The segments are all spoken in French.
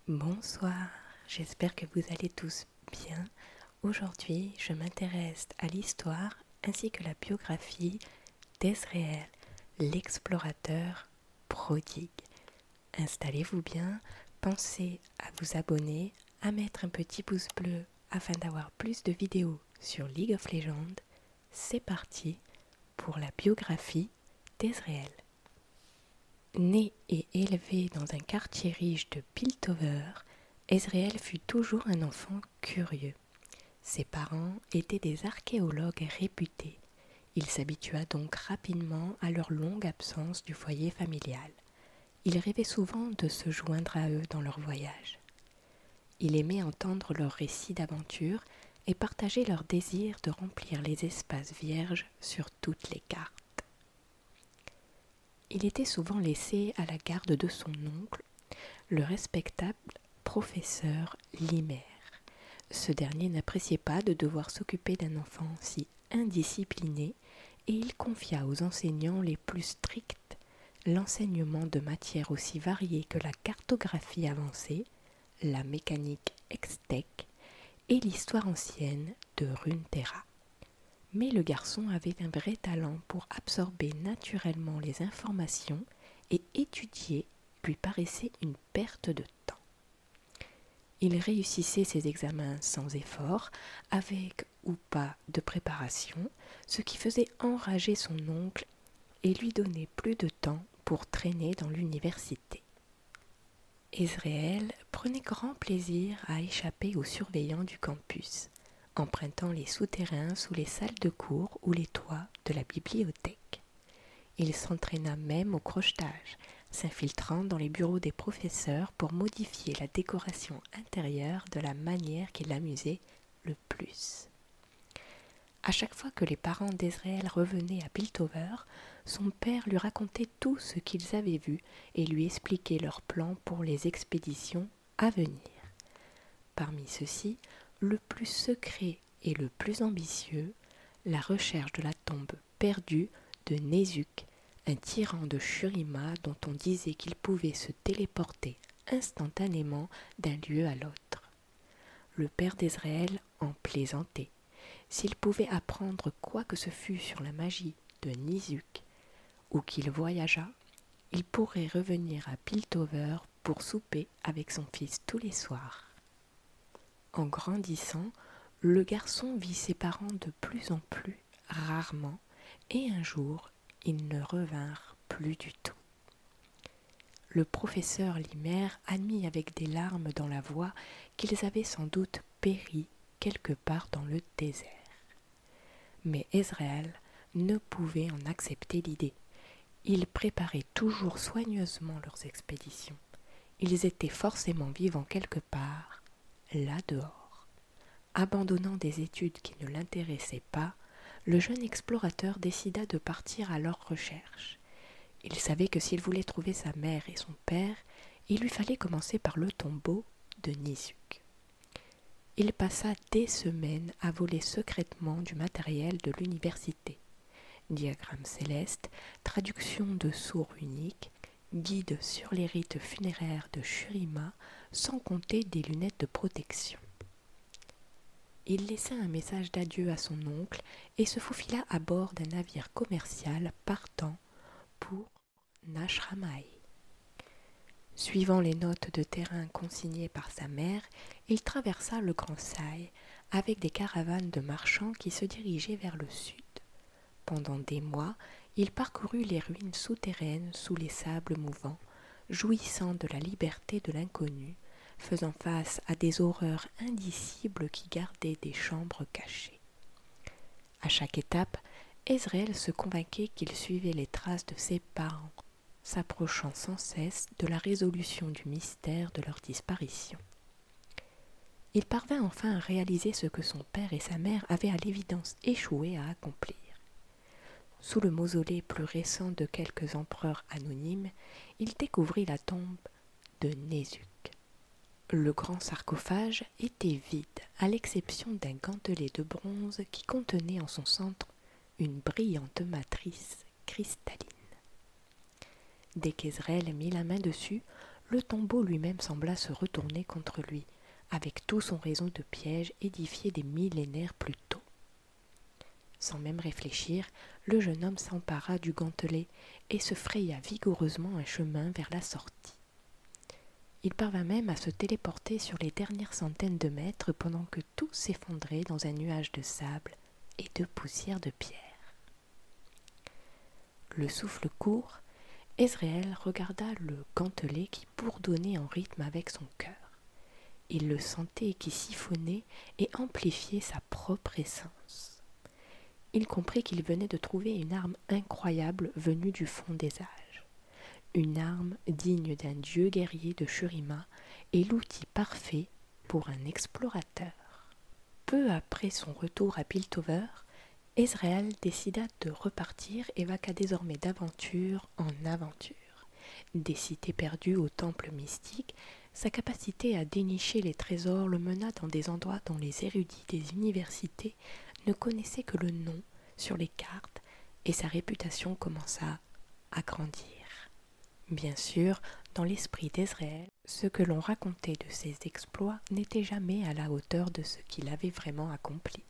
Bonsoir, j'espère que vous allez tous bien. Aujourd'hui, je m'intéresse à l'histoire ainsi que la biographie d'Ezréel, l'explorateur prodigue. Installez-vous bien, pensez à vous abonner, à mettre un petit pouce bleu afin d'avoir plus de vidéos sur League of Legends. C'est parti pour la biographie d'Ezréel. Né et élevé dans un quartier riche de Piltover, Ezréel fut toujours un enfant curieux. Ses parents étaient des archéologues réputés. Il s'habitua donc rapidement à leur longue absence du foyer familial. Il rêvait souvent de se joindre à eux dans leur voyage. Il aimait entendre leurs récits d'aventure et partager leur désir de remplir les espaces vierges sur toutes les cartes. Il était souvent laissé à la garde de son oncle, le respectable professeur Limer. Ce dernier n'appréciait pas de devoir s'occuper d'un enfant si indiscipliné et il confia aux enseignants les plus stricts l'enseignement de matières aussi variées que la cartographie avancée, la mécanique extech et l'histoire ancienne de Runeterra. Mais le garçon avait un vrai talent pour absorber naturellement les informations et étudier lui paraissait une perte de temps. Il réussissait ses examens sans effort, avec ou pas de préparation, ce qui faisait enrager son oncle et lui donnait plus de temps pour traîner dans l'université. Ezréel prenait grand plaisir à échapper aux surveillants du campus, empruntant les souterrains sous les salles de cours ou les toits de la bibliothèque. Il s'entraîna même au crochetage, s'infiltrant dans les bureaux des professeurs pour modifier la décoration intérieure de la manière qui l'amusait le plus. À chaque fois que les parents d'Ezréel revenaient à Piltover, son père lui racontait tout ce qu'ils avaient vu et lui expliquait leurs plans pour les expéditions à venir. Parmi ceux-ci, le plus secret et le plus ambitieux, la recherche de la tombe perdue de Nézuk, un tyran de Shurima dont on disait qu'il pouvait se téléporter instantanément d'un lieu à l'autre. Le père d'Ezréel en plaisantait. S'il pouvait apprendre quoi que ce fût sur la magie de Nézuk, ou qu'il voyageât, il pourrait revenir à Piltover pour souper avec son fils tous les soirs. En grandissant, le garçon vit ses parents de plus en plus rarement, et un jour, ils ne revinrent plus du tout. Le professeur Limer admit avec des larmes dans la voix qu'ils avaient sans doute péri quelque part dans le désert. Mais Ezréel ne pouvait en accepter l'idée. Ils préparaient toujours soigneusement leurs expéditions. Ils étaient forcément vivants quelque part, là dehors. Abandonnant des études qui ne l'intéressaient pas, le jeune explorateur décida de partir à leur recherche. Il savait que s'il voulait trouver sa mère et son père, il lui fallait commencer par le tombeau de Nézuk. Il passa des semaines à voler secrètement du matériel de l'université. Diagrammes célestes, traduction de sceaux runiques, guide sur les rites funéraires de Shurima, sans compter des lunettes de protection. Il laissa un message d'adieu à son oncle et se faufila à bord d'un navire commercial partant pour Nashramai. Suivant les notes de terrain consignées par sa mère, il traversa le Grand Sai avec des caravanes de marchands qui se dirigeaient vers le sud. Pendant des mois, il parcourut les ruines souterraines sous les sables mouvants, jouissant de la liberté de l'inconnu, faisant face à des horreurs indicibles qui gardaient des chambres cachées. À chaque étape, Ezréel se convainquait qu'il suivait les traces de ses parents, s'approchant sans cesse de la résolution du mystère de leur disparition. Il parvint enfin à réaliser ce que son père et sa mère avaient à l'évidence échoué à accomplir. Sous le mausolée plus récent de quelques empereurs anonymes, il découvrit la tombe de Nézuk. Le grand sarcophage était vide, à l'exception d'un gantelet de bronze qui contenait en son centre une brillante matrice cristalline. Dès qu'Ezréel mit la main dessus, le tombeau lui-même sembla se retourner contre lui, avec tout son réseau de pièges édifiés des millénaires plus tôt. Sans même réfléchir, le jeune homme s'empara du gantelet et se fraya vigoureusement un chemin vers la sortie. Il parvint même à se téléporter sur les dernières centaines de mètres pendant que tout s'effondrait dans un nuage de sable et de poussière de pierre. Le souffle court, Ezréel regarda le gantelet qui bourdonnait en rythme avec son cœur. Il le sentait qui siphonnait et amplifiait sa propre essence. Il comprit qu'il venait de trouver une arme incroyable venue du fond des âges. Une arme digne d'un dieu guerrier de Shurima et l'outil parfait pour un explorateur. Peu après son retour à Piltover, Ezréel décida de repartir et vaqua désormais d'aventure en aventure. Des cités perdues au temple mystique, sa capacité à dénicher les trésors le mena dans des endroits dont les érudits des universités ne connaissaient que le nom sur les cartes et sa réputation commença à grandir. Bien sûr, dans l'esprit d'Ezréel, ce que l'on racontait de ses exploits n'était jamais à la hauteur de ce qu'il avait vraiment accompli,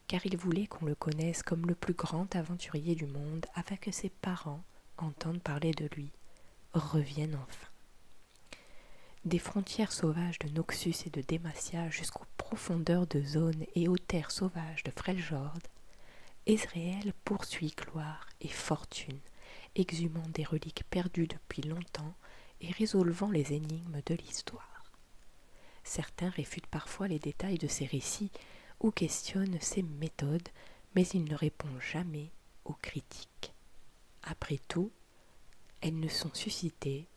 car il voulait qu'on le connaisse comme le plus grand aventurier du monde afin que ses parents entendent parler de lui, reviennent enfin. Des frontières sauvages de Noxus et de Demacia jusqu'aux profondeurs de zones et aux terres sauvages de Freljord, Ezréel poursuit gloire et fortune, exhumant des reliques perdues depuis longtemps et résolvant les énigmes de l'histoire. Certains réfutent parfois les détails de ses récits ou questionnent ses méthodes, mais il ne répond jamais aux critiques. Après tout, elles ne sont suscitées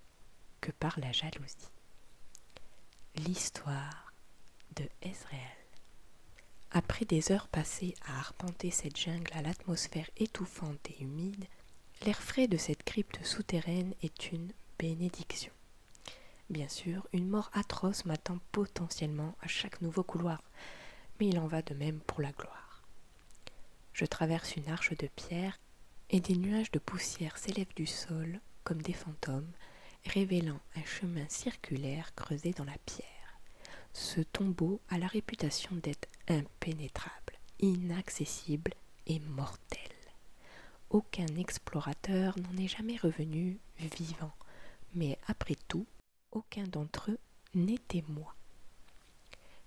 que par la jalousie. L'histoire de Ezréel. Après des heures passées à arpenter cette jungle à l'atmosphère étouffante et humide, l'air frais de cette crypte souterraine est une bénédiction. Bien sûr, une mort atroce m'attend potentiellement à chaque nouveau couloir, mais il en va de même pour la gloire. Je traverse une arche de pierre et des nuages de poussière s'élèvent du sol comme des fantômes, révélant un chemin circulaire creusé dans la pierre. Ce tombeau a la réputation d'être impénétrable, inaccessible et mortel. Aucun explorateur n'en est jamais revenu vivant, mais après tout, aucun d'entre eux n'était moi.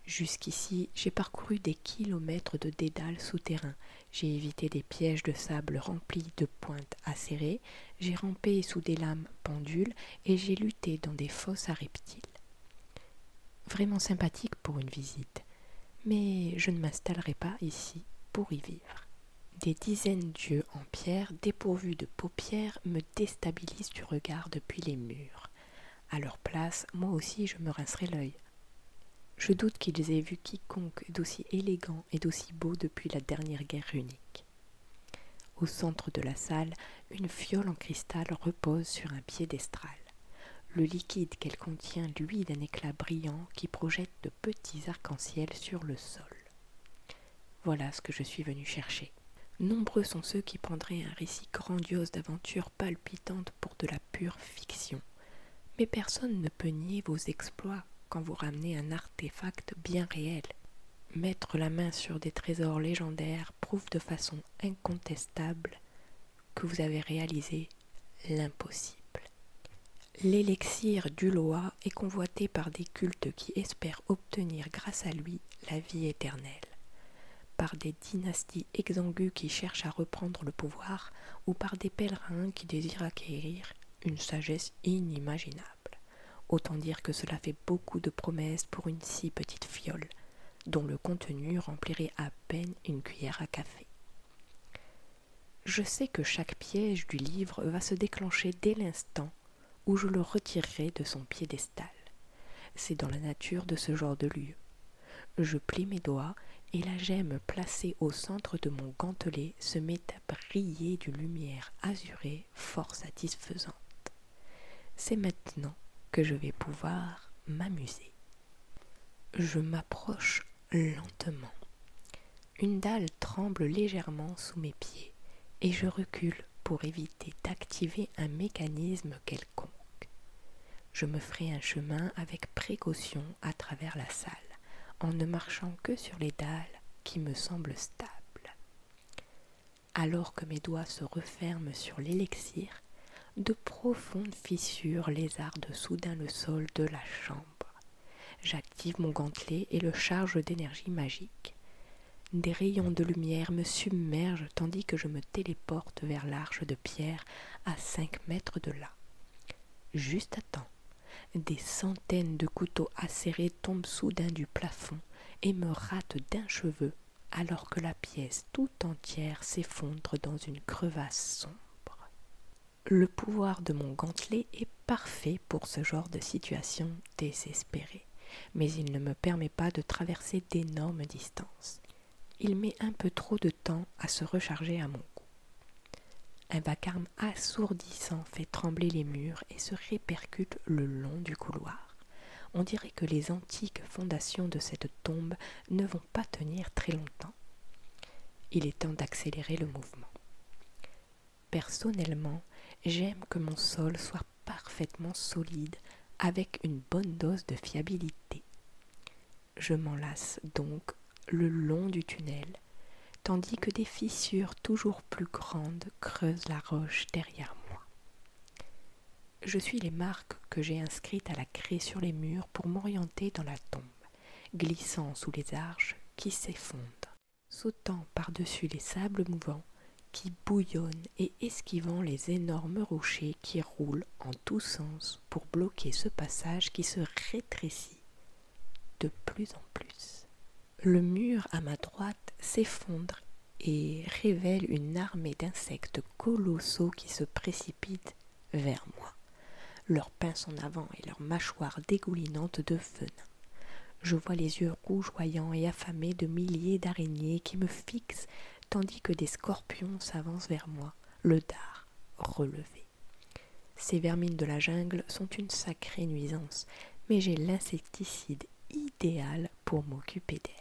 Jusqu'ici, j'ai parcouru des kilomètres de dédales souterrains, j'ai évité des pièges de sable remplis de pointes acérées, j'ai rampé sous des lames pendules et j'ai lutté dans des fosses à reptiles. Vraiment sympathique pour une visite, mais je ne m'installerai pas ici pour y vivre. Des dizaines d'yeux en pierre dépourvus de paupières me déstabilisent du regard depuis les murs. À leur place, moi aussi je me rincerai l'œil. Je doute qu'ils aient vu quiconque d'aussi élégant et d'aussi beau depuis la dernière guerre runique. Au centre de la salle, une fiole en cristal repose sur un piédestal. Le liquide qu'elle contient luit d'un éclat brillant qui projette de petits arcs-en-ciel sur le sol. Voilà ce que je suis venu chercher. Nombreux sont ceux qui prendraient un récit grandiose d'aventures palpitantes pour de la pure fiction. Mais personne ne peut nier vos exploits quand vous ramenez un artefact bien réel. Mettre la main sur des trésors légendaires prouve de façon incontestable que vous avez réalisé l'impossible. L'élixir d'Uloa est convoité par des cultes qui espèrent obtenir grâce à lui la vie éternelle, par des dynasties exangues qui cherchent à reprendre le pouvoir ou par des pèlerins qui désirent acquérir une sagesse inimaginable. Autant dire que cela fait beaucoup de promesses pour une si petite fiole, dont le contenu remplirait à peine une cuillère à café. Je sais que chaque piège du livre va se déclencher dès l'instant où je le retirerai de son piédestal. C'est dans la nature de ce genre de lieu. Je plie mes doigts et la gemme placée au centre de mon gantelet se met à briller d'une lumière azurée fort satisfaisante. C'est maintenant que je vais pouvoir m'amuser. Je m'approche lentement. Une dalle tremble légèrement sous mes pieds et je recule pour éviter d'activer un mécanisme quelconque. Je me ferai un chemin avec précaution à travers la salle, en ne marchant que sur les dalles qui me semblent stables. Alors que mes doigts se referment sur l'élixir, de profondes fissures lézardent soudain le sol de la chambre. J'active mon gantelet et le charge d'énergie magique. Des rayons de lumière me submergent tandis que je me téléporte vers l'arche de pierre à 5 mètres de là. Juste à temps, des centaines de couteaux acérés tombent soudain du plafond et me ratent d'un cheveu alors que la pièce tout entière s'effondre dans une crevasse sombre. Le pouvoir de mon gantelet est parfait pour ce genre de situation désespérée, mais il ne me permet pas de traverser d'énormes distances. Il met un peu trop de temps à se recharger à mon goût. Un vacarme assourdissant fait trembler les murs et se répercute le long du couloir. On dirait que les antiques fondations de cette tombe ne vont pas tenir très longtemps. Il est temps d'accélérer le mouvement. Personnellement, j'aime que mon sol soit parfaitement solide avec une bonne dose de fiabilité. Je m'enlace donc le long du tunnel, tandis que des fissures toujours plus grandes creusent la roche derrière moi. Je suis les marques que j'ai inscrites à la craie sur les murs pour m'orienter dans la tombe, glissant sous les arches qui s'effondrent, sautant par-dessus les sables mouvants qui bouillonnent et esquivant les énormes rochers qui roulent en tous sens pour bloquer ce passage qui se rétrécit de plus en plus. Le mur à ma droite s'effondre et révèle une armée d'insectes colossaux qui se précipitent vers moi, leurs pinces en avant et leurs mâchoires dégoulinantes de venin. Je vois les yeux rougeoyants et affamés de milliers d'araignées qui me fixent tandis que des scorpions s'avancent vers moi, le dard relevé. Ces vermines de la jungle sont une sacrée nuisance, mais j'ai l'insecticide idéal pour m'occuper d'elles.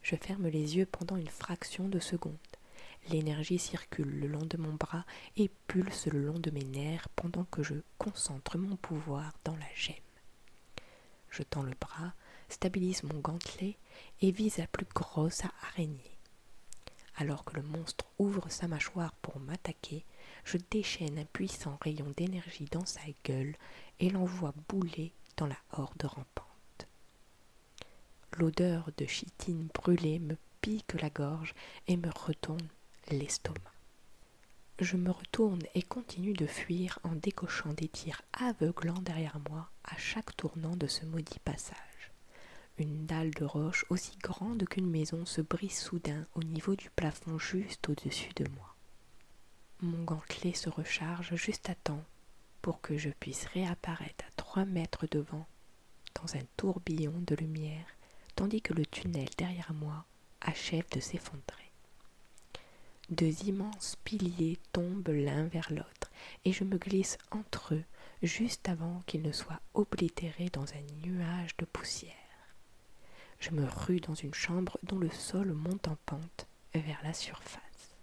Je ferme les yeux pendant une fraction de seconde. L'énergie circule le long de mon bras et pulse le long de mes nerfs pendant que je concentre mon pouvoir dans la gemme. Je tends le bras, stabilise mon gantelet et vise la plus grosse araignée. Alors que le monstre ouvre sa mâchoire pour m'attaquer, je déchaîne un puissant rayon d'énergie dans sa gueule et l'envoie bouler dans la horde rampante. L'odeur de chitine brûlée me pique la gorge et me retourne l'estomac. Je me retourne et continue de fuir en décochant des tirs aveuglants derrière moi à chaque tournant de ce maudit passage. Une dalle de roche aussi grande qu'une maison se brise soudain au niveau du plafond juste au-dessus de moi. Mon gantelet se recharge juste à temps pour que je puisse réapparaître à 3 mètres devant dans un tourbillon de lumière tandis que le tunnel derrière moi achève de s'effondrer. 2 immenses piliers tombent l'un vers l'autre et je me glisse entre eux juste avant qu'ils ne soient oblitérés dans un nuage de poussière. Je me rue dans une chambre dont le sol monte en pente vers la surface.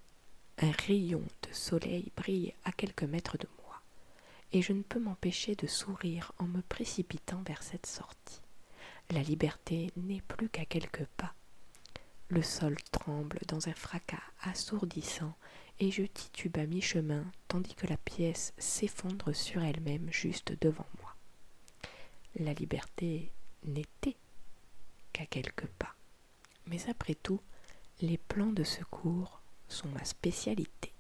Un rayon de soleil brille à quelques mètres de moi, et je ne peux m'empêcher de sourire en me précipitant vers cette sortie. La liberté n'est plus qu'à quelques pas. Le sol tremble dans un fracas assourdissant et je titube à mi-chemin tandis que la pièce s'effondre sur elle-même juste devant moi. La liberté n'était qu'à quelques pas. Mais après tout, les plans de secours sont ma spécialité.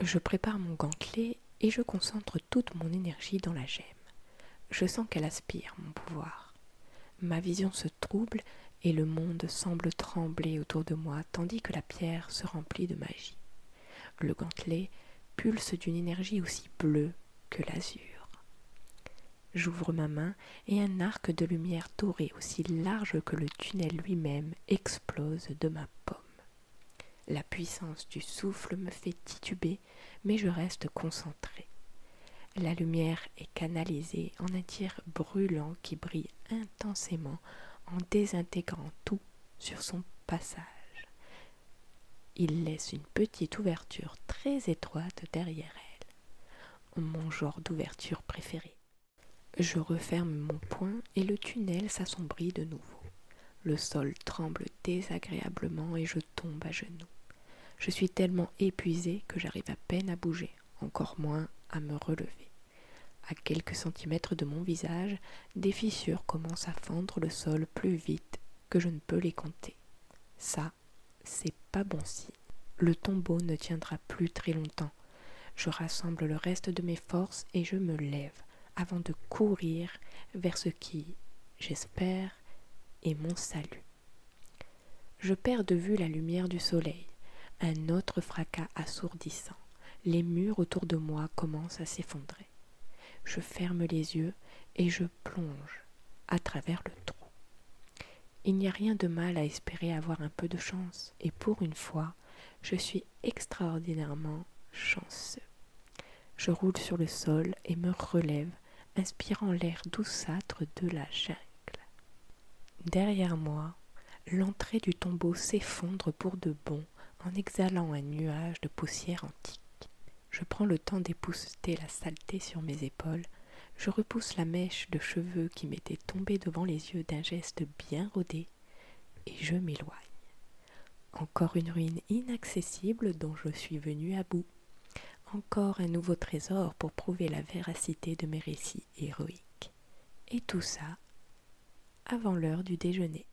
Je prépare mon gantelet et je concentre toute mon énergie dans la gemme. Je sens qu'elle aspire mon pouvoir. Ma vision se trouble et le monde semble trembler autour de moi tandis que la pierre se remplit de magie. Le gantelet pulse d'une énergie aussi bleue que l'azur. J'ouvre ma main et un arc de lumière dorée aussi large que le tunnel lui-même explose de ma paume. La puissance du souffle me fait tituber, mais je reste concentré. La lumière est canalisée en un tir brûlant qui brille intensément en désintégrant tout sur son passage. Il laisse une petite ouverture très étroite derrière elle, mon genre d'ouverture préféré. Je referme mon poing et le tunnel s'assombrit de nouveau. Le sol tremble désagréablement et je tombe à genoux. Je suis tellement épuisée que j'arrive à peine à bouger, encore moins à me relever. À quelques centimètres de mon visage, des fissures commencent à fendre le sol plus vite que je ne peux les compter. Ça, c'est pas bon signe. Le tombeau ne tiendra plus très longtemps. Je rassemble le reste de mes forces et je me lève avant de courir vers ce qui, j'espère, est mon salut. Je perds de vue la lumière du soleil. Un autre fracas assourdissant. Les murs autour de moi commencent à s'effondrer. Je ferme les yeux et je plonge à travers le trou. Il n'y a rien de mal à espérer avoir un peu de chance, et pour une fois, je suis extraordinairement chanceux. Je roule sur le sol et me relève, inspirant l'air douceâtre de la jungle. Derrière moi, l'entrée du tombeau s'effondre pour de bon en exhalant un nuage de poussière antique. Je prends le temps d'épousseter la saleté sur mes épaules, je repousse la mèche de cheveux qui m'était tombée devant les yeux d'un geste bien rodé, et je m'éloigne. Encore une ruine inaccessible dont je suis venue à bout. Encore un nouveau trésor pour prouver la véracité de mes récits héroïques. Et tout ça avant l'heure du déjeuner.